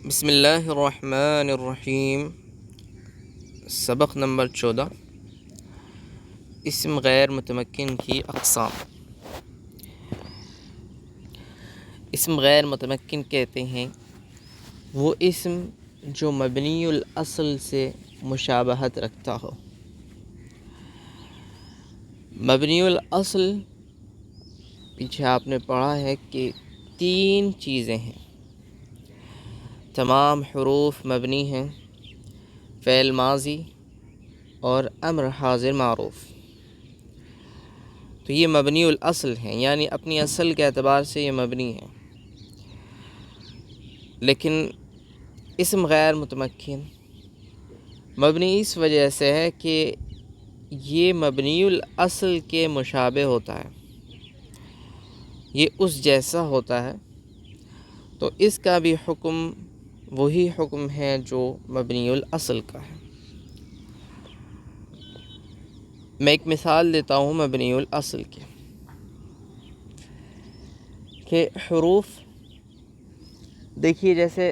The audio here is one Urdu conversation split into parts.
بسم اللہ الرحمن الرحیم۔ سبق نمبر 14، اسم غیر متمکن کی اقسام۔ اسم غیر متمکن کہتے ہیں وہ اسم جو مبنی الاصل سے مشابہت رکھتا ہو۔ مبنی الاصل پیچھے آپ نے پڑھا ہے کہ 3 چیزیں ہیں، تمام حروف مبنی ہیں، فعل ماضی اور امر حاضر معروف، تو یہ مبنی الاصل ہیں، یعنی اپنی اصل کے اعتبار سے یہ مبنی ہیں۔ لیکن اسم غیر متمکن مبنی اس وجہ سے ہے کہ یہ مبنی الاصل کے مشابہ ہوتا ہے، یہ اس جیسا ہوتا ہے، تو اس کا بھی حکم وہی حکم ہے جو مبنی الاصل کا ہے۔ میں ایک مثال دیتا ہوں مبنی الاصل کی، کہ حروف دیکھیے، جیسے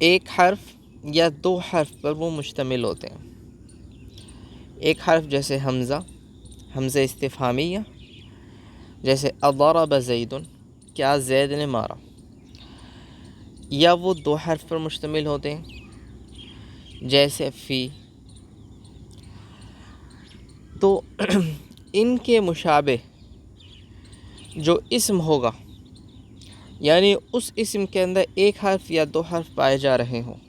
ایک حرف یا 2 حرف پر وہ مشتمل ہوتے ہیں۔ ایک حرف جیسے حمزہ استفہامیہ، جیسے اضرب زید، کیا زید نے مارا، یا وہ 2 حرف پر مشتمل ہوتے ہیں جیسے فی، تو ان کے مشابہ جو اسم ہوگا، یعنی اس اسم کے اندر ایک حرف یا 2 حرف پائے جا رہے ہوں،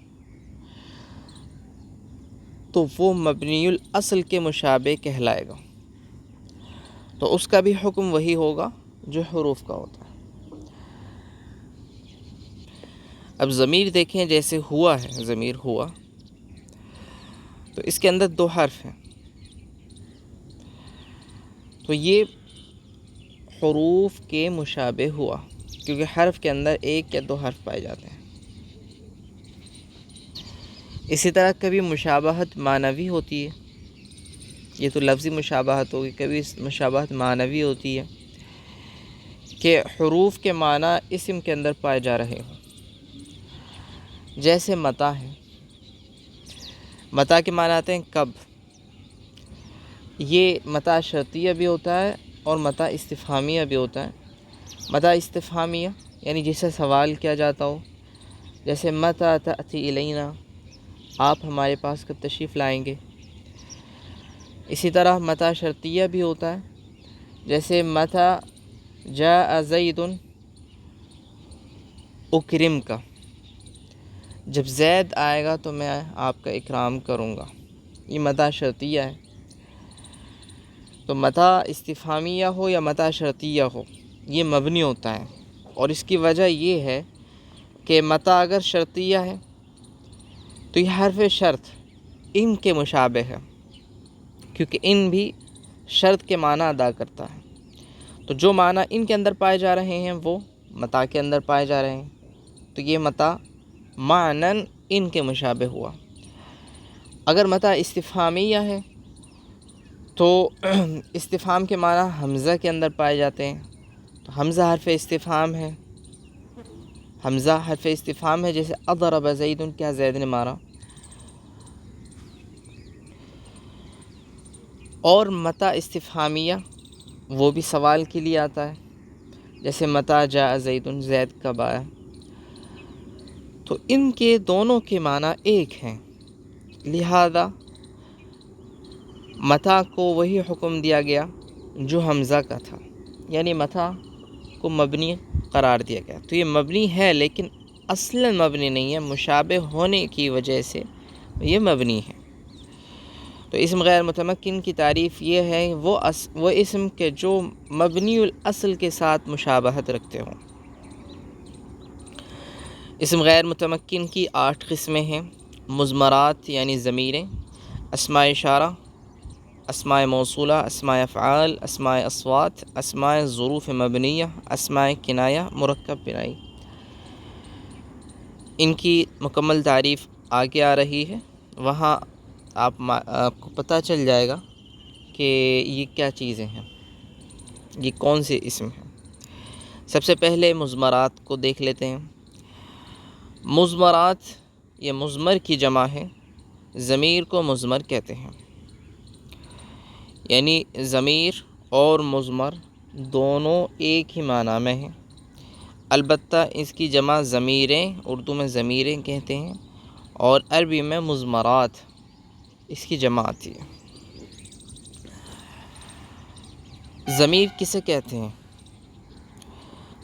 تو وہ مبنی الاصل کے مشابہ کہلائے گا، تو اس کا بھی حکم وہی ہوگا جو حروف کا ہوتا ہے۔ اب ضمیر دیکھیں، جیسے ہوا ہے، ضمیر ہوا، تو اس کے اندر 2 حرف ہیں، تو یہ حروف کے مشابہ ہوا، کیونکہ حرف کے اندر 1 یا 2 حرف پائے جاتے ہیں۔ اسی طرح کبھی مشابہت معنوی ہوتی ہے، یہ تو لفظی مشابہت ہوگی، کبھی مشابہت معنوی ہوتی ہے کہ حروف کے معنی اسم کے اندر پائے جا رہے ہوں، جیسے متی ہے، متی کے معنی آتے ہیں کب، یہ متی شرطیہ بھی ہوتا ہے اور متی استفہامیہ بھی ہوتا ہے۔ متی استفہامیہ یعنی جس سے سوال کیا جاتا ہو، جیسے متی تأتی الینا، آپ ہمارے پاس کب تشریف لائیں گے۔ اسی طرح متی شرطیہ بھی ہوتا ہے، جیسے متی جاء زید اکرمک، جب زید آئے گا تو میں آپ کا اکرام کروں گا، یہ متی شرطیہ ہے۔ تو متی استفہامیہ ہو یا متی شرطیہ ہو، یہ مبنی ہوتا ہے، اور اس کی وجہ یہ ہے کہ متی اگر شرطیہ ہے تو یہ حرف شرط ان کے مشابہ ہے، کیونکہ ان بھی شرط کے معنی ادا کرتا ہے، تو جو معنی ان کے اندر پائے جا رہے ہیں وہ متی کے اندر پائے جا رہے ہیں، تو یہ متی معنن ان کے مشابہ ہوا۔ اگر متی استفہامیہ ہے تو استفہام کے معنی حمزہ کے اندر پائے جاتے ہیں، تو حمزہ حرف استفہام ہے، حمزہ حرف استفہام ہے، جیسے اضرب زید، کیا زید نے مارا۔ اور متی استفہامیہ وہ بھی سوال کے لیے آتا ہے، جیسے متی جاء زید، زید کب آیا، تو ان کے دونوں کے معنی ایک ہیں، لہذا متی کو وہی حکم دیا گیا جو حمزہ کا تھا، یعنی متی کو مبنی قرار دیا گیا، تو یہ مبنی ہے لیکن اصلاً مبنی نہیں ہے، مشابہ ہونے کی وجہ سے یہ مبنی ہے۔ تو اسم غیر متمکن کی تعریف یہ ہے وہ اسم کے جو مبنی الاصل کے ساتھ مشابہت رکھتے ہوں۔ اسم غیر متمکن کی 8 قسمیں ہیں: مضمرات یعنی ضمیریں، اسماء اشارہ، اسماء موصولہ، اسماء افعال، اسماء اصوات، اسماء ظروف مبنیہ، اسماء کنایہ، مرکب بنائی۔ ان کی مکمل تعریف آگے آ رہی ہے، وہاں آپ کو پتہ چل جائے گا کہ یہ کیا چیزیں ہیں، یہ کون سے اسم ہیں۔ سب سے پہلے مضمرات کو دیکھ لیتے ہیں۔ مضمرات یہ مضمر کی جمع ہے، ضمیر کو مضمر کہتے ہیں، یعنی ضمیر اور مضمر دونوں ایک ہی معنی میں ہیں، البتہ اس کی جمع ضمیریں، اردو میں ضمیریں کہتے ہیں، اور عربی میں مضمرات اس کی جمع آتی ہے۔ ضمیر کسے کہتے ہیں؟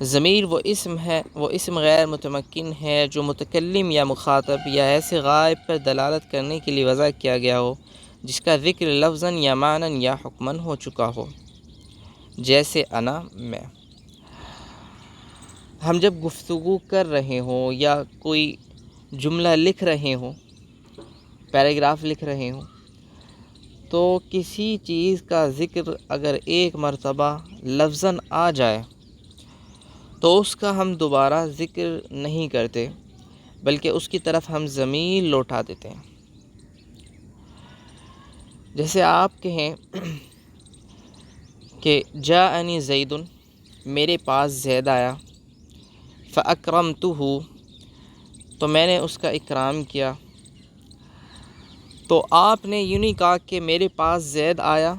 ضمیر وہ اسم غیر متمکن ہے جو متکلم یا مخاطب یا ایسے غائب پر دلالت کرنے کے لیے وضع کیا گیا ہو جس کا ذکر لفظاً یا معناً یا حکماً ہو چکا ہو، جیسے انا، میں۔ ہم جب گفتگو کر رہے ہوں یا کوئی جملہ لکھ رہے ہوں، پیراگراف لکھ رہے ہوں، تو کسی چیز کا ذکر اگر ایک مرتبہ لفظاً آ جائے تو اس کا ہم دوبارہ ذکر نہیں کرتے، بلکہ اس کی طرف ہم ضمیر لوٹا دیتے ہیں۔ جیسے آپ کہیں کہ جاءنی زید، میرے پاس زید آیا، فاکرمتہ، تو میں نے اس کا اکرام کیا۔ تو آپ نے یوں نہیں کہا کہ میرے پاس زید آیا،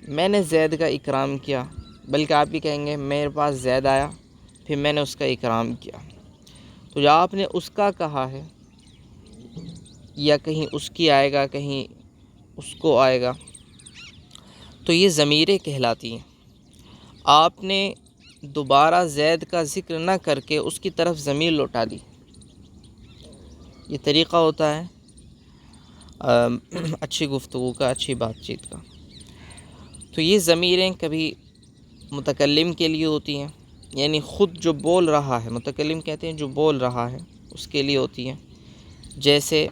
میں نے زید کا اکرام کیا، بلکہ آپ بھی کہیں گے میرے پاس زید آیا، پھر میں نے اس کا اکرام کیا۔ تو جو آپ نے اس کا کہا ہے، یا کہیں اس کی آئے گا، کہیں اس کو آئے گا، تو یہ ضمیریں کہلاتی ہیں۔ آپ نے دوبارہ زید کا ذکر نہ کر کے اس کی طرف ضمیر لوٹا دی۔ یہ طریقہ ہوتا ہے اچھی گفتگو کا، اچھی بات چیت کا۔ تو یہ ضمیریں کبھی متکلم کے لیے ہوتی ہیں، یعنی خود جو بول رہا ہے، متکلم کہتے ہیں جو بول رہا ہے، اس کے لیے ہوتی ہیں۔ جیسے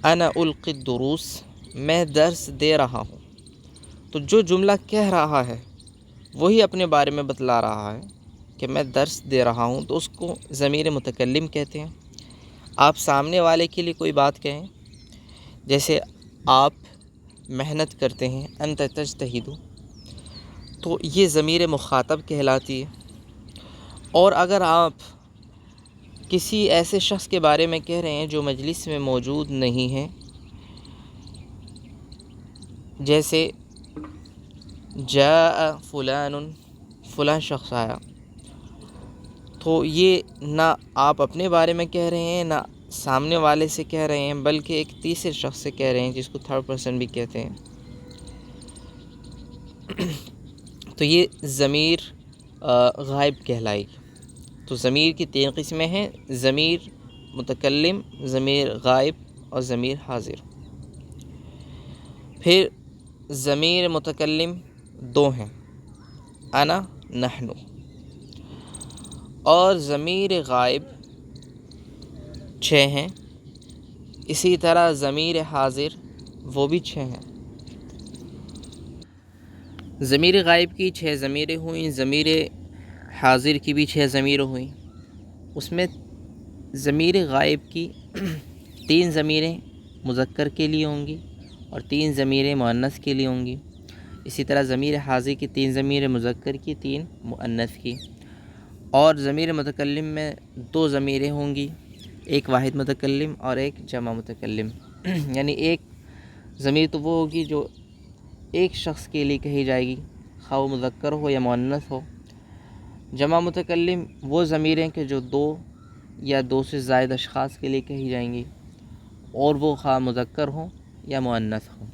انا القی الدروس، میں درس دے رہا ہوں۔ تو جو جملہ کہہ رہا ہے وہی اپنے بارے میں بتلا رہا ہے کہ میں درس دے رہا ہوں، تو اس کو ضمیر متکلم کہتے ہیں۔ آپ سامنے والے کے لیے کوئی بات کہیں، جیسے آپ محنت کرتے ہیں، انت تجتہد، تو یہ ضمیر مخاطب کہلاتی ہے۔ اور اگر آپ کسی ایسے شخص کے بارے میں کہہ رہے ہیں جو مجلس میں موجود نہیں ہے، جیسے جاء فلان، فلاں شخص آیا، تو یہ نہ آپ اپنے بارے میں کہہ رہے ہیں، نہ سامنے والے سے کہہ رہے ہیں، بلکہ ایک تیسرے شخص سے کہہ رہے ہیں جس کو تھرڈ پرسن بھی کہتے ہیں۔ تو یہ ضمیر غائب کہلائے گی۔ تو ضمیر کی 3 قسمیں ہیں: ضمیر متکلم، ضمیر غائب، اور ضمیر حاضر۔ پھر ضمیر متکلم 2 ہیں، انا، نحن، اور ضمیر غائب 6 ہیں۔ اسی طرح ضمیر حاضر وہ بھی 6 ہیں۔ ضمیر غائب کی 6 ضمیریں ہوئیں، ضمیر حاضر کی بھی 6 ضمیریں ہوئیں۔ اس میں ضمیر غائب کی 3 ضمیریں مذکر کے لیے ہوں گی اور 3 ضمیریں مؤنث کے لیے ہوں گی۔ اسی طرح ضمیر حاضر کی 3 ضمیریں مذکر کی، 3 مؤنث کی۔ اور ضمیر متکلم میں 2 ضمیریں ہوں گی، ایک واحد متکلم اور ایک جمع متکلم۔ یعنی ایک ضمیر تو وہ ہوگی جو ایک شخص کے لیے کہی جائے گی، خواہ وہ مذکر ہو یا مؤنث ہو۔ جمع متکلم وہ ضمیریں کہ جو 2 یا 2 سے زائد اشخاص کے لیے کہی جائیں گی، اور وہ خواہ مذکر ہوں یا مؤنث ہوں۔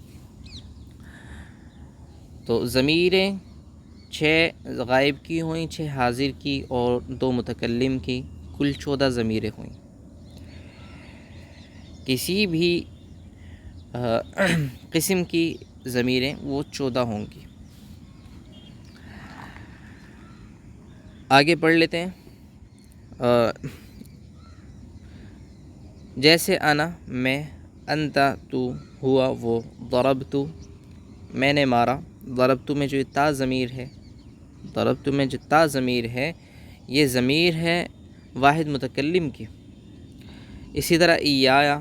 تو ضمیریں 6 غائب کی ہوئیں، 6 حاضر کی اور 2 متکلم کی، کل 14 ضمیریں ہوئیں۔ کسی بھی قسم کی ضمیریں وہ 14 ہوں گی۔ آگے پڑھ لیتے ہیں۔ جیسے انا، میں، انتا، تو، ہوا، وہ، ضربتو، میں نے مارا۔ ضربتو میں جو تا ضمیر ہے، ضربتو میں جو تا ضمیر ہے، یہ ضمیر ہے واحد متکلم کی۔ اسی طرح ایایا،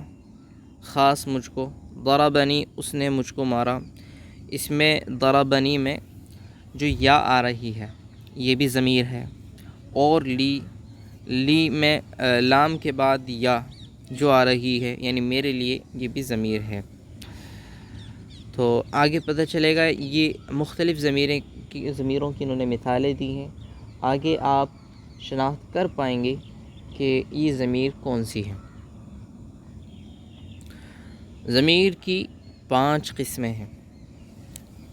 خاص مجھ کو۔ ضربنی، اس نے مجھ کو مارا۔ اس میں ضربنی میں جو یا آ رہی ہے یہ بھی ضمیر ہے، اور لی میں لام کے بعد یا جو آ رہی ہے یعنی میرے لیے، یہ بھی ضمیر ہے۔ تو آگے پتہ چلے گا یہ مختلف ضمیروں کی انہوں نے مثالیں دی ہیں، آگے آپ شناخت کر پائیں گے کہ یہ ضمیر کون سی ہے۔ ضمیر کی 5 قسمیں ہیں۔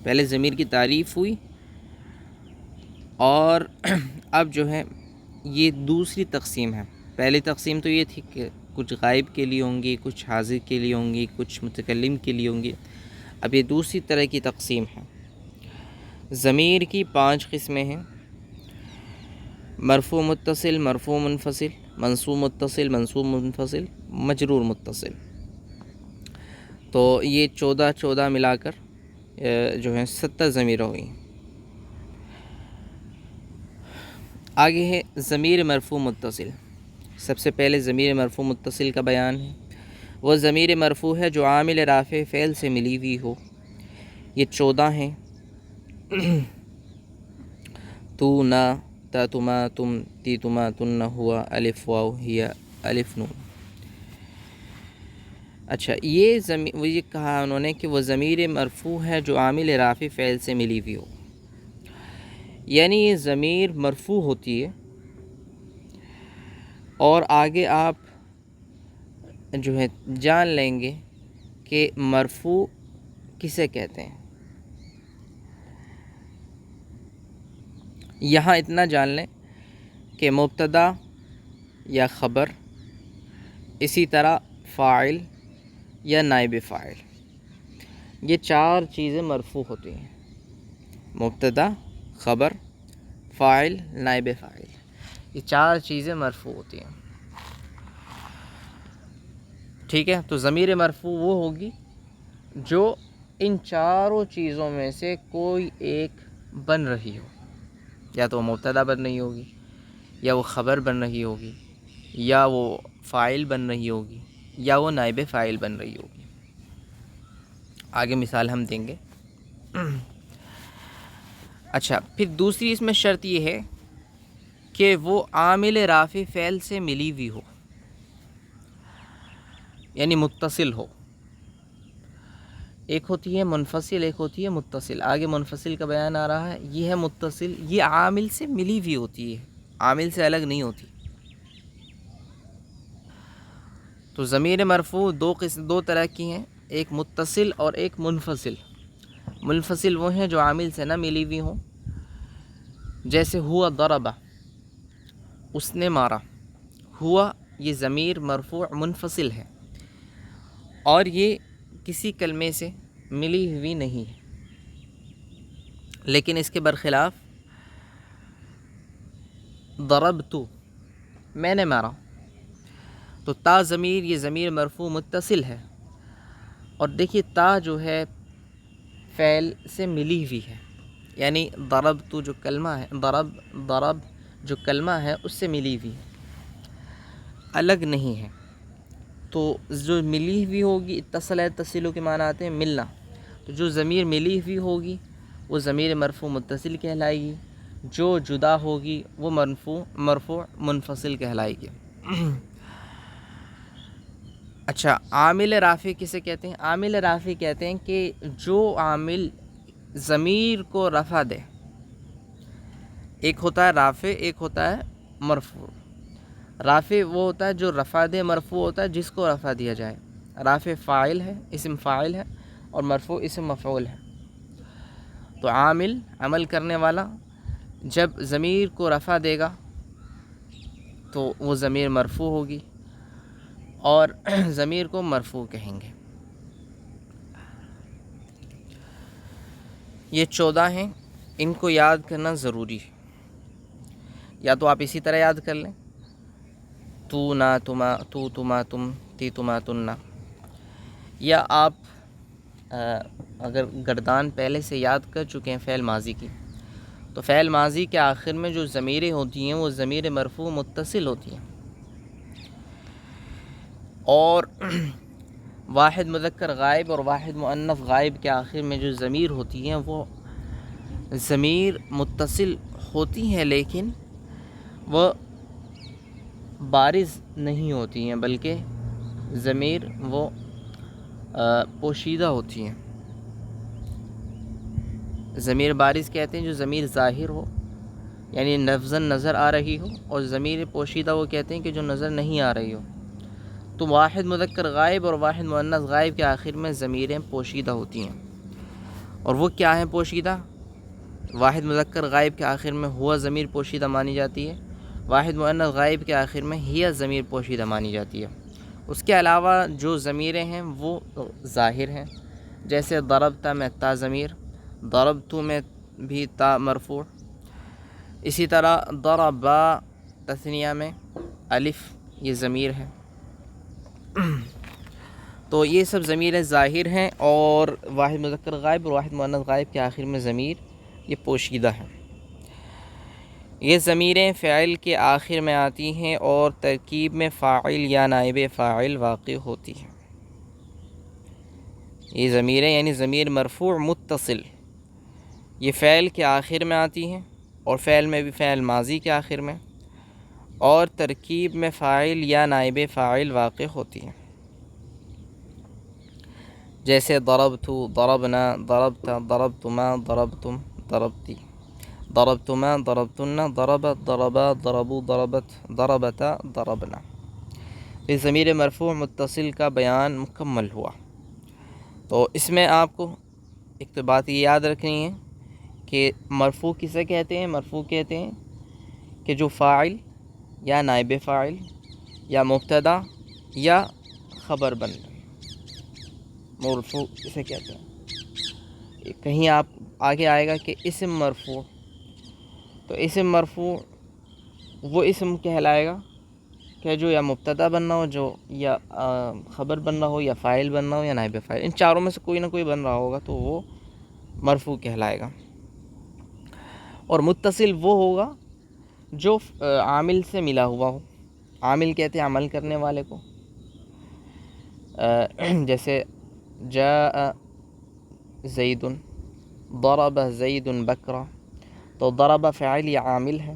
پہلے ضمیر کی تعریف ہوئی، اور اب جو ہے یہ دوسری تقسیم ہے۔ پہلی تقسیم تو یہ تھی کہ کچھ غائب کے لیے ہوں گی، کچھ حاضر کے لیے ہوں گی، کچھ متکلم کے لیے ہوں گی۔ اب یہ دوسری طرح کی تقسیم ہے۔ ضمیر کی 5 قسمیں ہیں: مرفوع متصل، مرفوع منفصل، منصوب متصل، منصوب منفصل، مجرور متصل۔ تو یہ 14 ملا کر جو ہیں 70 ضمیر ہوئی۔ آگے ہے ضمیر مرفوع متصل۔ سب سے پہلے ضمیر مرفوع متصل کا بیان ہے۔ وہ ضمیر مرفوع ہے جو عامل رافع فعل سے ملی ہوئی ہو۔ یہ 14 ہیں: تو، نا، تا، تما، تم، تی، تما، تن، ہوا، الف، واو، ہیا، الف، نون۔ اچھا، یہ کہا انہوں نے کہ وہ ضمیر مرفوع ہے جو عامل رافع فعل سے ملی ہوئی ہو، یعنی یہ ضمیر مرفوع ہوتی ہے، اور آگے آپ جو ہے جان لیں گے کہ مرفوع کسے کہتے ہیں۔ یہاں اتنا جان لیں کہ مبتدا یا خبر، اسی طرح فاعل یا نائب فاعل، یہ 4 چیزیں مرفوع ہوتی ہیں: مبتدا، خبر، فاعل، نائب فاعل، یہ 4 چیزیں مرفوع ہوتی ہیں۔ ٹھیک ہے، تو ضمیر مرفوع وہ ہوگی جو ان 4 چیزوں میں سے کوئی ایک بن رہی ہو، یا تو وہ مبتدا بن رہی ہوگی، یا وہ خبر بن رہی ہوگی، یا وہ فاعل بن رہی ہوگی، یا وہ نائب فاعل بن رہی ہوگی۔ آگے مثال ہم دیں گے۔ اچھا، پھر دوسری اس میں شرط یہ ہے کہ وہ عامل رافع فعل سے ملی ہوئی ہو، یعنی متصل ہو۔ ایک ہوتی ہے منفصل، ایک ہوتی ہے متصل۔ آگے منفصل کا بیان آ رہا ہے، یہ ہے متصل، یہ عامل سے ملی ہوئی ہوتی ہے، عامل سے الگ نہیں ہوتی۔ تو ضمیر مرفوع دو طرح کی ہیں، ایک متصل اور ایک منفصل۔ منفصل وہ ہیں جو عامل سے نہ ملی ہوئی ہوں، جیسے ہوا ضربہ، اس نے مارا۔ ہوا یہ ضمیر مرفوع منفصل ہے، اور یہ کسی کلمے سے ملی ہوئی نہیں ہے۔ لیکن اس کے برخلاف ضربت، میں نے مارا، تو تا ضمیر یہ ضمیر مرفوع متصل ہے، اور دیکھیے تا جو ہے فعل سے ملی ہوئی ہے، یعنی ضربت جو کلمہ ہے، ضرب جو کلمہ ہے اس سے ملی ہوئی ہے، الگ نہیں ہے۔ تو جو ملی ہوئی ہوگی، اتصل تصل کے معنی آتے ہیں ملنا، تو جو ضمیر ملی ہوئی ہوگی وہ ضمیر مرفوع متصل کہلائے گی، جو جدا ہوگی وہ مرفوع منفصل کہلائے گی۔ اچھا، عامل رافع کسے کہتے ہیں؟ عامل رافع کہتے ہیں کہ جو عامل ضمیر کو رفع دے۔ ایک ہوتا ہے رافع، ایک ہوتا ہے مرفوع۔ رافع وہ ہوتا ہے جو رفع دے، مرفوع ہوتا ہے جس کو رفع دیا جائے۔ رافع فاعل ہے، اسم فاعل ہے، اور مرفوع اسم مفعول ہے۔ تو عامل، عمل کرنے والا، جب ضمیر کو رفع دے گا تو وہ ضمیر مرفوع ہوگی، اور ضمیر کو مرفوع کہیں گے۔ یہ 14 ہیں، ان کو یاد کرنا ضروری ہے۔ یا تو آپ اسی طرح یاد کر لیں، تو، نا، تما، تو، تما، تم، تی، تما، تننا، یا آپ اگر گردان پہلے سے یاد کر چکے ہیں فعل ماضی کی، تو فعل ماضی کے آخر میں جو ضمیریں ہوتی ہیں وہ ضمیر مرفوع متصل ہوتی ہیں، اور واحد مذکر غائب اور واحد مؤنث غائب کے آخر میں جو ضمیر ہوتی ہیں وہ ضمیر متصل ہوتی ہیں لیکن وہ بارز نہیں ہوتی ہیں، بلکہ ضمیر وہ پوشیدہ ہوتی ہیں۔ ضمیر بارز کہتے ہیں جو ضمیر ظاہر ہو، یعنی لفظاً نظر آ رہی ہو، اور ضمیر پوشیدہ وہ کہتے ہیں کہ جو نظر نہیں آ رہی ہو۔ تو واحد مذکر غائب اور واحد مؤنث غائب کے آخر میں ضمیریں پوشیدہ ہوتی ہیں، اور وہ کیا ہیں پوشیدہ؟ واحد مذکر غائب کے آخر میں ہوا ضمیر پوشیدہ مانی جاتی ہے، واحد مؤنث غائب کے آخر میں ہی ضمیر پوشیدہ مانی جاتی ہے۔ اس کے علاوہ جو ضمیریں ہیں وہ ظاہر ہیں، جیسے ضربت میں تا ضمیر، ضربت میں بھی تا مرفوع، اسی طرح ضربا تثنیہ میں الف یہ ضمیر ہے۔ تو یہ سب ضمیریں ظاہر ہیں، اور واحد مذکر غائب اور واحد مؤنث غائب کے آخر میں ضمیر یہ پوشیدہ ہے۔ یہ ضمیریں فعل کے آخر میں آتی ہیں اور ترکیب میں فاعل یا نائب فاعل واقع ہوتی ہیں۔ یہ ضمیریں یعنی ضمیر مرفوع متصل یہ فعل کے آخر میں آتی ہیں، اور فعل میں بھی فعل ماضی کے آخر میں، اور ترکیب میں فاعل یا نائب فاعل واقع ہوتی ہیں، جیسے ضربت، ضربنا، ضربت، ضربتما، ضربتم، ضربتی، ضربتما، ضربتن، ضربت، ضربا، ضربوا، ضربت، ضربتا، ضربنا۔ اس ضمیر مرفوع متصل کا بیان مکمل ہوا۔ تو اس میں آپ کو ایک تو بات یہ یاد رکھنی ہے کہ مرفوع کسے کہتے ہیں؟ مرفوع کہتے ہیں کہ جو فاعل یا نائب فاعل یا مبتدا یا خبر بن جائے، مرفوع اسے کہتے ہیں۔ کہیں آپ آگے آئے گا کہ اسم مرفوع، تو اسم مرفوع وہ اسم کہلائے گا کہ جو یا مبتدا بننا ہو، جو یا خبر بننا ہو، یا فاعل بننا ہو، یا نائب فاعل، ان چاروں میں سے کوئی نہ کوئی بن رہا ہوگا تو وہ مرفوع کہلائے گا۔ اور متصل وہ ہوگا جو عامل سے ملا ہوا ہو۔ عامل کہتے ہیں عمل کرنے والے کو، جیسے جاء زید، ضرب زید بکرا، تو ضرب فاعل یا عامل ہے۔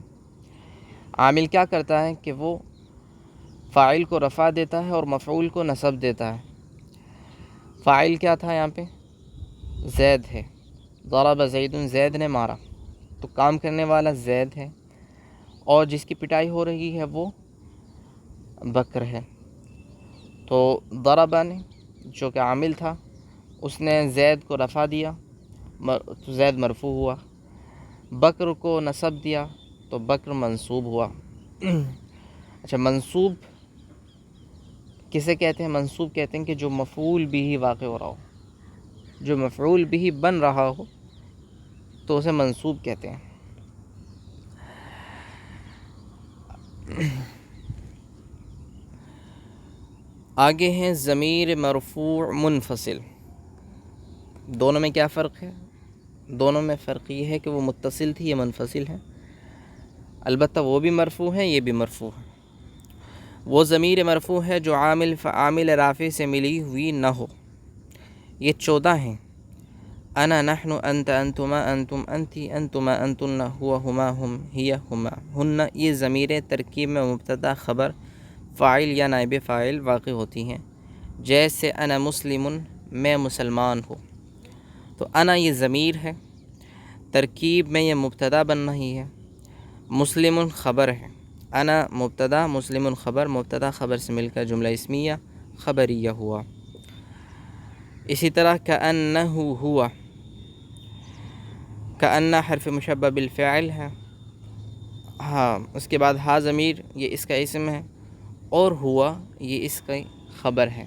عامل کیا کرتا ہے کہ وہ فاعل کو رفع دیتا ہے اور مفعول کو نصب دیتا ہے۔ فاعل کیا تھا یہاں پہ؟ زید ہے، ضرب زید، زید نے مارا، تو کام کرنے والا زید ہے، اور جس کی پٹائی ہو رہی ہے وہ بکر ہے۔ تو ضربہ نے جو کہ عامل تھا اس نے زید کو رفع دیا تو زید مرفوع ہوا، بکر کو نصب دیا تو بکر منصوب ہوا۔ اچھا، منصوب کسے کہتے ہیں؟ منصوب کہتے ہیں کہ جو مفعول بھی واقع ہو رہا ہو، جو مفعول بھی بن رہا ہو تو اسے منصوب کہتے ہیں۔ آگے ہیں ضمیر مرفوع منفصل۔ دونوں میں کیا فرق ہے؟ دونوں میں فرق یہ ہے کہ وہ متصل تھی، یہ منفصل ہے۔ البتہ وہ بھی مرفوع ہے، یہ بھی مرفوع ہے۔ وہ ضمیر مرفوع ہے جو عامل رافع سے ملی ہوئی نہ ہو۔ یہ 14 ہیں: انا، نحن، انت، انتما، انتم، انتی، انتما، انتن، ہوا، ہما، ہم، ہی، ہما، ہن۔ یہ ضمیریں ترکیب میں مبتدا، خبر، فاعل یا نائب فاعل واقع ہوتی ہیں، جیسے انا مسلم، میں مسلمان ہوں۔ تو انا یہ ضمیر ہے، ترکیب میں یہ مبتدا بن رہی ہے، مسلم خبر ہے۔ انا مبتدا، مسلم خبر، مبتدا خبر سے مل کر جملہ اسمیہ خبریہ ہوا۔ اسی طرح کأنہ ہوا، کأنہ حرف مشبہ بالفعل ہے، ہاں، اس کے بعد ہا ضمیر یہ اس کا اسم ہے، اور ہوا یہ اس کا خبر ہے۔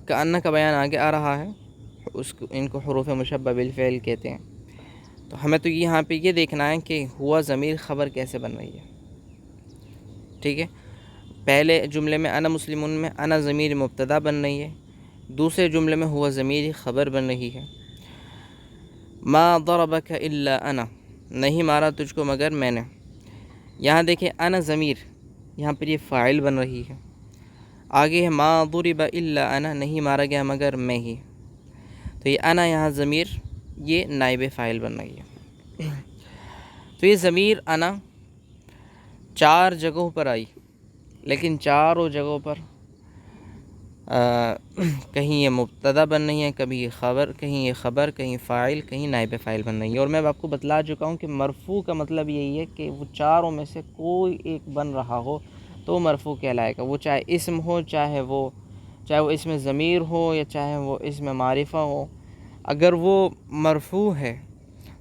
کأنہ کا بیان آگے آ رہا ہے، ان کو حروف مشبہ بالفعل کہتے ہیں۔ تو ہمیں تو یہاں پہ یہ دیکھنا ہے کہ ہوا ضمیر خبر کیسے بن رہی ہے، ٹھیک ہے۔ پہلے جملے میں انا مسلمون میں انا ضمیر مبتدا بن رہی ہے، دوسرے جملے میں ہوا ضمیر خبر بن رہی ہے۔ ما ضربک الا انا، نہیں مارا تجھ کو مگر میں نے۔ یہاں دیکھیں انا ضمیر، یہاں پر یہ فاعل بن رہی ہے۔ آگے ہے ما ضرب الا انا، نہیں مارا گیا مگر میں ہی، تو یہ انا یہاں ضمیر یہ نائب فاعل بن رہی ہے۔ تو یہ ضمیر انا 4 جگہوں پر آئی، لیکن چاروں جگہوں پر کہیں یہ مبتدا بن رہی ہے، کبھی یہ خبر، کہیں یہ خبر، کہیں فاعل، کہیں نائب فاعل بن رہی ہے۔ اور میں آپ کو بتلا چکا ہوں کہ مرفوع کا مطلب یہی ہے کہ وہ چاروں میں سے کوئی ایک بن رہا ہو تو مرفوع کہلائے گا، وہ چاہے اسم ہو، چاہے وہ اسم ضمیر ہو، یا چاہے وہ اسم معرفہ ہو۔ اگر وہ مرفوع ہے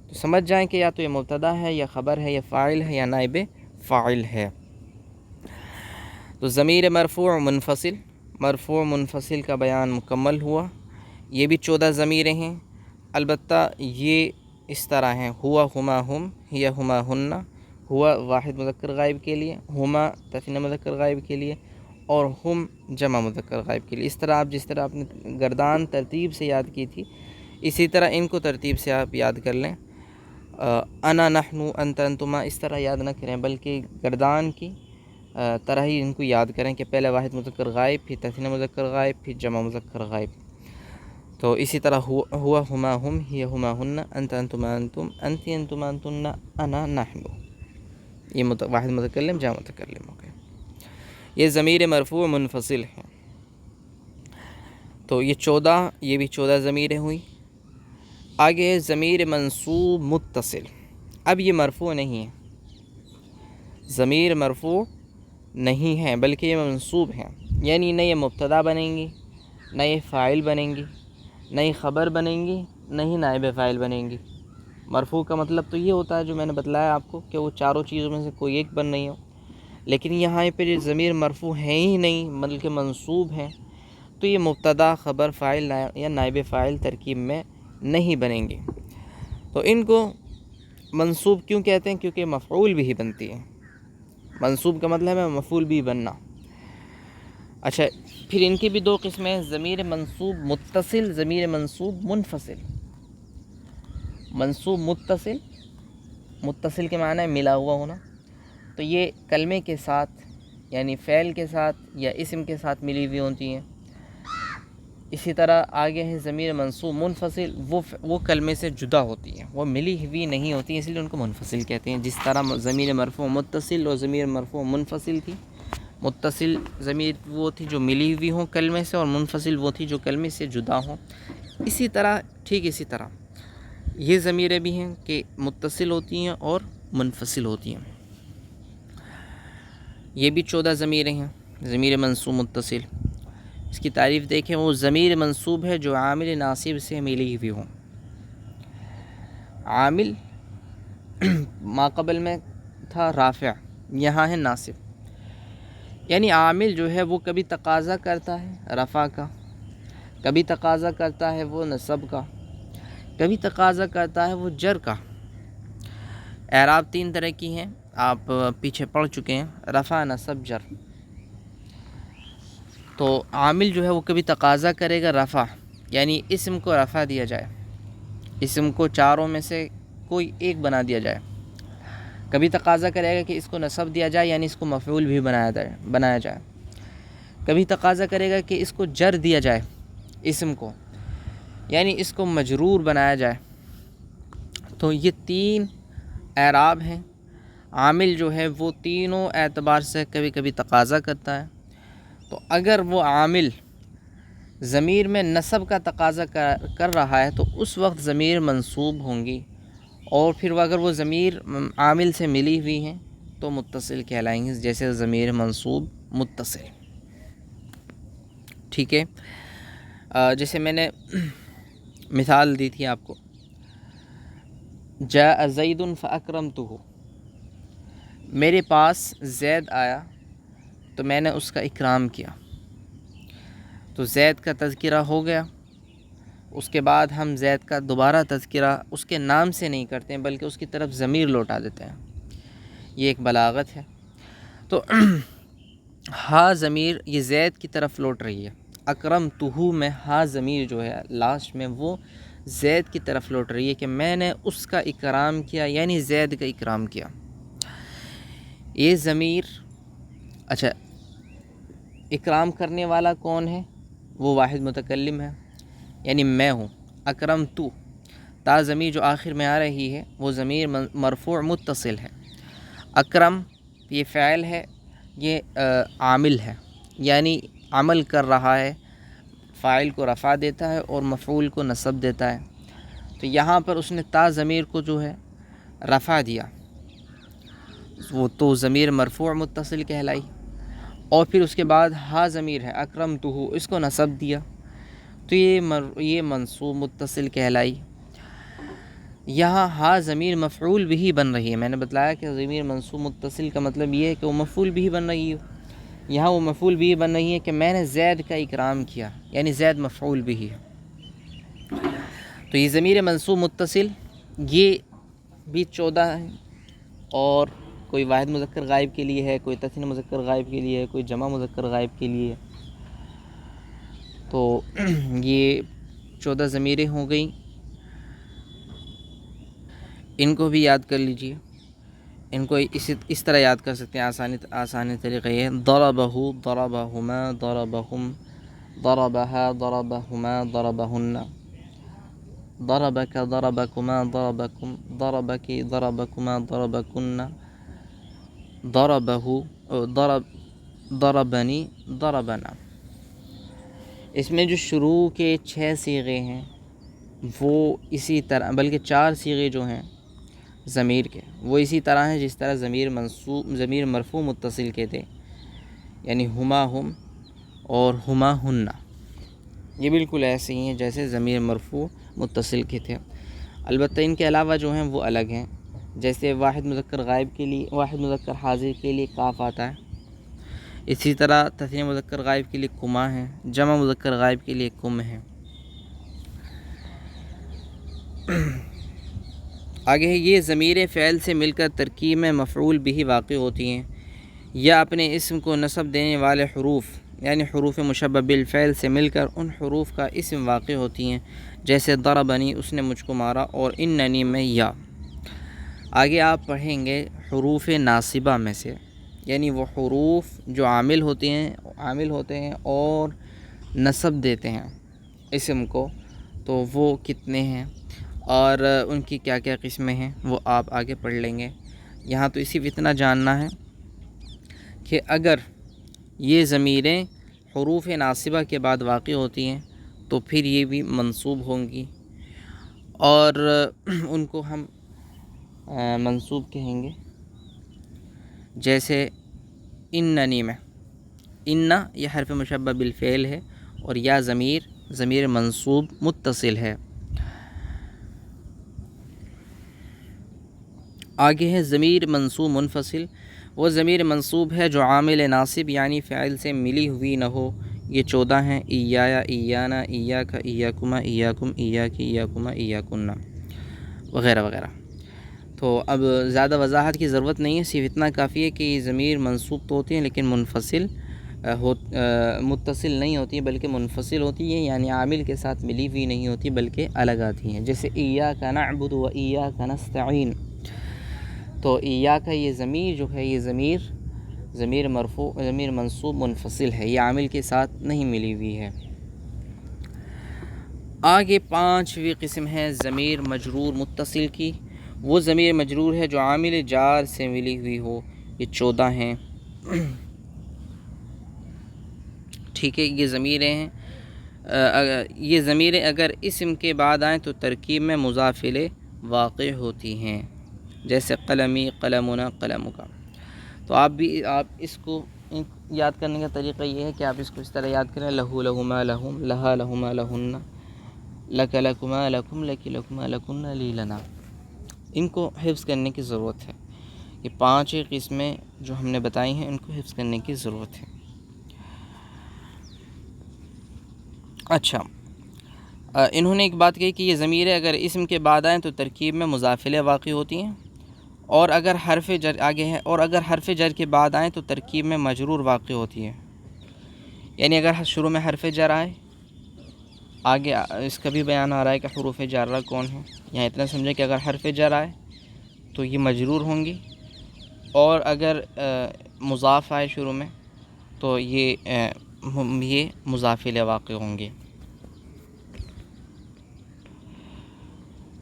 تو سمجھ جائیں کہ یا تو یہ مبتدا ہے، یا خبر ہے، یا فاعل ہے، یا نائب فاعل ہے۔ تو ضمیر مرفوع منفصل کا بیان مکمل ہوا۔ یہ بھی 14 ضمیریں ہیں، البتہ یہ اس طرح ہیں: ہوا، ہما، ہم، ہی، ہما، ہن۔ ہوا واحد مذکر غائب کے لیے، ہما تثنیہ مذکر غائب کے لیے، اور ہم جمع مذکر غائب کے لیے۔ اس طرح جس طرح آپ نے گردان ترتیب سے یاد کی تھی، اسی طرح ان کو ترتیب سے آپ یاد کر لیں۔ انا، نحن، انت، انتما اس طرح یاد نہ کریں، بلکہ گردان کی طرح ہی ان کو یاد کریں کہ پہلے واحد مذکر غائب، پھر تثنیہ مذکر غائب، پھر جمع مذکر غائب۔ تو اسی طرح ہوا، ہما، ہم، ہی، ہما، ہن، انت، انتما، انتم، انتی، انتما، انتن، انا، نحن۔ یہ واحد متکلم، جمع متکلم ہو گئے۔ یہ ضمیر مرفوع منفصل ہیں۔ تو یہ 14 ضمیریں ہوئی۔ آگے ہے ضمیر منصوب متصل۔ اب یہ مرفوع نہیں ہے، ضمیر مرفوع نہیں ہے، بلکہ یہ منصوب ہیں، یعنی نہ یہ مبتدا بنیں گی، نہ یہ فاعل بنیں گی، نہ یہ خبر بنیں گی، نہ ہی نائب فاعل بنیں گی۔ مرفوع کا مطلب تو یہ ہوتا ہے جو میں نے بتلایا آپ کو کہ وہ چاروں چیزوں میں سے کوئی ایک بن رہی ہو، لیکن یہاں پہ یہ ضمیر مرفوع ہیں ہی نہیں بلکہ منصوب ہیں، تو یہ مبتدا، خبر، فاعل یا نائب فاعل ترکیب میں نہیں بنیں گے۔ تو ان کو منصوب کیوں کہتے ہیں؟ کیونکہ مفعول بھی بنتی ہے۔ منصوب کا مطلب ہے مفعول بھی بننا۔ اچھا، پھر ان کی بھی 2 قسمیں ہیں: ضمیر منصوب متصل، ضمیر منصوب منفصل۔ منصوب متصل کے معنی ہے ملا ہوا ہونا، تو یہ کلمے کے ساتھ یعنی فعل کے ساتھ یا اسم کے ساتھ ملی ہوئی ہوتی ہیں۔ اسی طرح آگے ہے ضمیر منصوب منفصل، وہ کلمے سے جدا ہوتی ہیں، وہ ملی ہوئی نہیں ہوتی، اس لیے ان کو منفصل کہتے ہیں۔ جس طرح ضمیر مرفوع متصل اور ضمیر مرفوع منفصل تھی، متصل ضمیر وہ تھی جو ملی ہوئی ہوں کلمے سے، اور منفصل وہ تھی جو کلمے سے جدا ہوں۔ اسی طرح یہ ضمیریں بھی ہیں کہ متصل ہوتی ہیں اور منفصل ہوتی ہیں۔ یہ بھی 14 ضمیریں ہیں، ضمیر منصوب متصل۔ اس کی تعریف دیکھیں: وہ ضمیر منصوب ہے جو عامل ناصب سے ملی ہوئی ہوں۔ عامل ماقبل میں تھا رافع، یہاں ہے ناصب، یعنی عامل جو ہے وہ کبھی تقاضا کرتا ہے رفع کا، کبھی تقاضا کرتا ہے وہ نصب کا، کبھی تقاضا کرتا ہے وہ جر کا۔ اعراب 3 طرح کی ہیں، آپ پیچھے پڑھ چکے ہیں: رفع، نصب، جر۔ تو عامل جو ہے وہ کبھی تقاضا کرے گا رفع، یعنی اسم کو رفع دیا جائے، اسم کو چاروں میں سے کوئی ایک بنا دیا جائے۔ کبھی تقاضا کرے گا کہ اس کو نصب دیا جائے، یعنی اس کو مفعول بھی بنایا جائے۔ کبھی تقاضا کرے گا کہ اس کو جر دیا جائے، اسم کو، یعنی اس کو مجرور بنایا جائے۔ تو یہ 3 اعراب ہیں۔ عامل جو ہے وہ تینوں اعتبار سے کبھی کبھی تقاضا کرتا ہے، تو اگر وہ عامل ضمیر میں نصب کا تقاضا کر رہا ہے تو اس وقت ضمیر منصوب ہوں گی، اور پھر اگر وہ ضمیر عامل سے ملی ہوئی ہیں تو متصل کہلائیں گے، جیسے ضمیر منصوب متصل۔ ٹھیک ہے، جیسے میں نے مثال دی تھی آپ کو: جاء زید فاکرمتہ، میرے پاس زید آیا تو میں نے اس کا اکرام کیا۔ تو زید کا تذکرہ ہو گیا، اس کے بعد ہم زید کا دوبارہ تذکرہ اس کے نام سے نہیں کرتے ہیں بلکہ اس کی طرف ضمیر لوٹا دیتے ہیں۔ یہ ایک بلاغت ہے۔ تو ہا ضمیر یہ زید کی طرف لوٹ رہی ہے، اکرمتہ میں ہا ضمیر جو ہے لاسٹ میں وہ زید کی طرف لوٹ رہی ہے کہ میں نے اس کا اکرام کیا، یعنی زید کا اکرام کیا۔ یہ ضمیر، اچھا، اکرام کرنے والا کون ہے؟ وہ واحد متکلم ہے، یعنی میں ہوں، اکرمتو۔ تا ضمیر جو آخر میں آ رہی ہے وہ ضمیر مرفوع متصل ہے۔ اکرم یہ فعل ہے، یہ عامل ہے، یعنی عمل کر رہا ہے، فاعل کو رفع دیتا ہے اور مفعول کو نصب دیتا ہے۔ تو یہاں پر اس نے تا ضمیر کو جو ہے رفع دیا، وہ تو ضمیر مرفوع متصل کہلائی، اور پھر اس کے بعد ہا ضمیر ہے اکرمتہ، اس کو نصب دیا تو یہ منصوب متصل کہلائی۔ یہاں ہا ضمیر مفعول بھی بن رہی ہے، میں نے بتلایا کہ ضمیر منصوب متصل کا مطلب یہ ہے کہ وہ مفعول بھی بن رہی ہو، یہاں وہ مفعول بھی بن رہی ہے کہ میں نے زید کا اکرام کیا، یعنی زید مفعول بھی ہے۔ تو یہ ضمیر منصوب متصل یہ بھی 14 ہیں، اور کوئی واحد مذکر غائب کے لیے ہے، کوئی تثنیہ مذکر غائب کے لیے ہے، کوئی جمع مذکر غائب کے لیے ہے۔ تو یہ 14 ضمیریں ہو گئیں، ان کو بھی یاد کر لیجئے۔ ان کو اس طرح یاد کر سکتے ہیں، آسانی طریقہ یہ ہے، ضربہ ضربہما ضربہم ضربہا ضربہما ضربہن، ضربک ضربکما ضربکم ضربکی ضربکما ضربکن، ضربہ ضربنی ضربنا۔ اس میں جو شروع کے 6 صیغے ہیں وہ اسی طرح، بلکہ 4 صیغے جو ہیں ضمیر کے وہ اسی طرح ہیں جس طرح ضمیر مرفوع متصل کے تھے، یعنی ہما ہم اور ہما ہن، یہ بالکل ایسے ہی ہیں جیسے ضمیر مرفوع متصل کے تھے۔ البتہ ان کے علاوہ جو ہیں وہ الگ ہیں، جیسے واحد مذکر غائب کے لیے، واحد مذکر حاضر کے لیے کاف آتا ہے، اسی طرح تثنیہ مذکر غائب کے لیے کما ہے، جمع مذکر غائب کے لیے کم ہے۔ آگے ہے، یہ ضمیریں فعل سے مل کر ترکیب میں مفعول بھی واقع ہوتی ہیں، یا اپنے اسم کو نصب دینے والے حروف یعنی حروف مشبہ بالفعل سے مل کر ان حروف کا اسم واقع ہوتی ہیں، جیسے ضربنی اس نے مجھ کو مارا، اور اننی میں یا۔ آگے آپ پڑھیں گے حروف ناصبہ میں سے، یعنی وہ حروف جو عامل ہوتے ہیں اور نصب دیتے ہیں اسم کو، تو وہ کتنے ہیں اور ان کی کیا کیا قسمیں ہیں وہ آپ آگے پڑھ لیں گے۔ یہاں تو اسی اتنا جاننا ہے کہ اگر یہ ضمیریں حروف ناصبہ کے بعد واقع ہوتی ہیں تو پھر یہ بھی منصوب ہوں گی، اور ان کو ہم منصوب کہیں گے، جیسے اننی میں، ان یہ حرف مشبہ بالفعل ہے، اور یا ضمیر منصوب متصل ہے۔ آگے ہے ضمیر منصوب منفصل، وہ ضمیر منصوب ہے جو عامل ناصب یعنی فاعل سے ملی ہوئی نہ ہو۔ یہ 14 ہیں، ایایا ایانا ایاکا ایاکما ایاکم ایاکی ایاکما ایاکن وغیرہ وغیرہ۔ تو اب زیادہ وضاحت کی ضرورت نہیں ہے، صرف اتنا کافی ہے کہ یہ ضمیر منصوب تو ہوتی ہیں لیکن متصل نہیں ہوتی ہیں بلکہ منفصل ہوتی ہیں، یعنی عامل کے ساتھ ملی ہوئی نہیں ہوتی بلکہ الگ آتی ہیں، جیسے ایاک نعبد و ایاک نستعین۔ تو ایاک یہ ضمیر جو ہے، یہ ضمیر منصوب منفصل ہے، یہ عامل کے ساتھ نہیں ملی ہوئی ہے۔ آگے 5ویں قسم ہے ضمیر مجرور متصل کی، وہ ضمیر مجرور ہے جو عامل جار سے ملی ہوئی ہو۔ یہ 14 ہیں، ٹھیک ہے۔ یہ ضمیریں اگر اسم کے بعد آئیں تو ترکیب میں مضاف الیہ واقع ہوتی ہیں، جیسے قلمی قلمنا قلمکا۔ تو آپ اس کو یاد کرنے کا طریقہ یہ ہے کہ آپ اس کو اس طرح یاد کریں، لہو لہما لہم، لہا لہما لہن، لک لکما لکم، لکی لکما لکن، لی لنا۔ ان کو حفظ کرنے کی ضرورت ہے، یہ 5 قسمیں جو ہم نے بتائی ہیں ان کو حفظ کرنے کی ضرورت ہے۔ اچھا، انہوں نے ایک بات کہی کہ یہ ضمیریں اگر اسم کے بعد آئیں تو ترکیب میں مضاف الیہ واقع ہوتی ہیں، اور اگر حرف جر آگے ہے، اور اگر حرف جر کے بعد آئیں تو ترکیب میں مجرور واقع ہوتی ہے، یعنی اگر شروع میں حرف جر آئے، آگے اس کا بھی بیان آ رہا ہے کہ حروف جارہ کون ہیں، یہاں اتنا سمجھیں کہ اگر حرف جر آئے تو یہ مجرور ہوں گی، اور اگر مضاف آئے شروع میں تو یہ مضاف الیہ واقع ہوں گے۔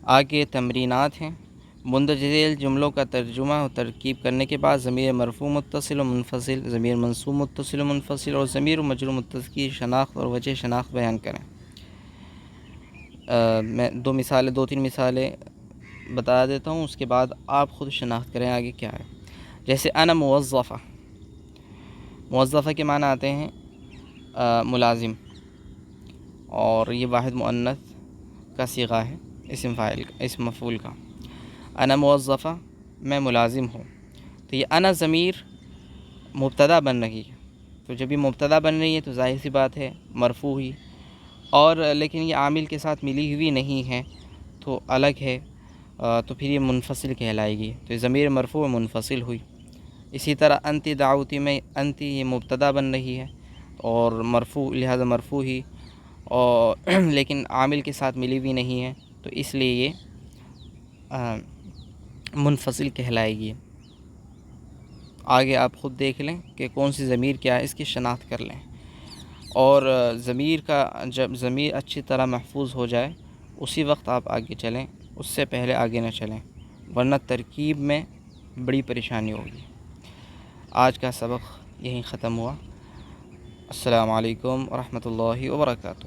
آگے تمرینات ہیں۔ مندرجہ ذیل جملوں کا ترجمہ و ترکیب کرنے کے بعد ضمیر مرفوع متصل و منفصل، ضمیر منصوب متصل و منفصل اور ضمیر و مجرور متصل کی شناخت اور وجہ شناخت بیان کریں۔ میں دو تین مثالیں بتا دیتا ہوں، اس کے بعد آپ خود شناخت کریں آگے کیا ہے۔ جیسے انا موظفہ، موظفہ کے معنی آتے ہیں ملازم، اور یہ واحد مؤنث کا صیغہ ہے، اسم فاعل کا، اسم مفعول کا۔ انا موظفہ، میں ملازم ہوں، تو یہ انا ضمیر مبتدا بن رہی ہے، تو جب یہ مبتدا بن رہی ہے تو ظاہر سی بات ہے مرفوع ہی، اور لیکن یہ عامل کے ساتھ ملی ہوئی نہیں ہے تو الگ ہے، تو پھر یہ منفصل کہلائے گی، تو یہ ضمیر مرفوع منفصل ہوئی۔ اسی طرح انتی دعوتی میں انتی یہ مبتدا بن رہی ہے اور مرفوع، لہذا مرفوع ہی، اور لیکن عامل کے ساتھ ملی ہوئی نہیں ہے تو اس لیے یہ منفصل کہلائے گی۔ آگے آپ خود دیکھ لیں کہ کون سی ضمیر کیا ہے، اس کی شناخت کر لیں، اور ضمیر کا جب ضمیر اچھی طرح محفوظ ہو جائے اسی وقت آپ آگے چلیں، اس سے پہلے آگے نہ چلیں، ورنہ ترکیب میں بڑی پریشانی ہوگی۔ آج کا سبق یہیں ختم ہوا۔ السلام علیکم ورحمۃ اللہ وبرکاتہ۔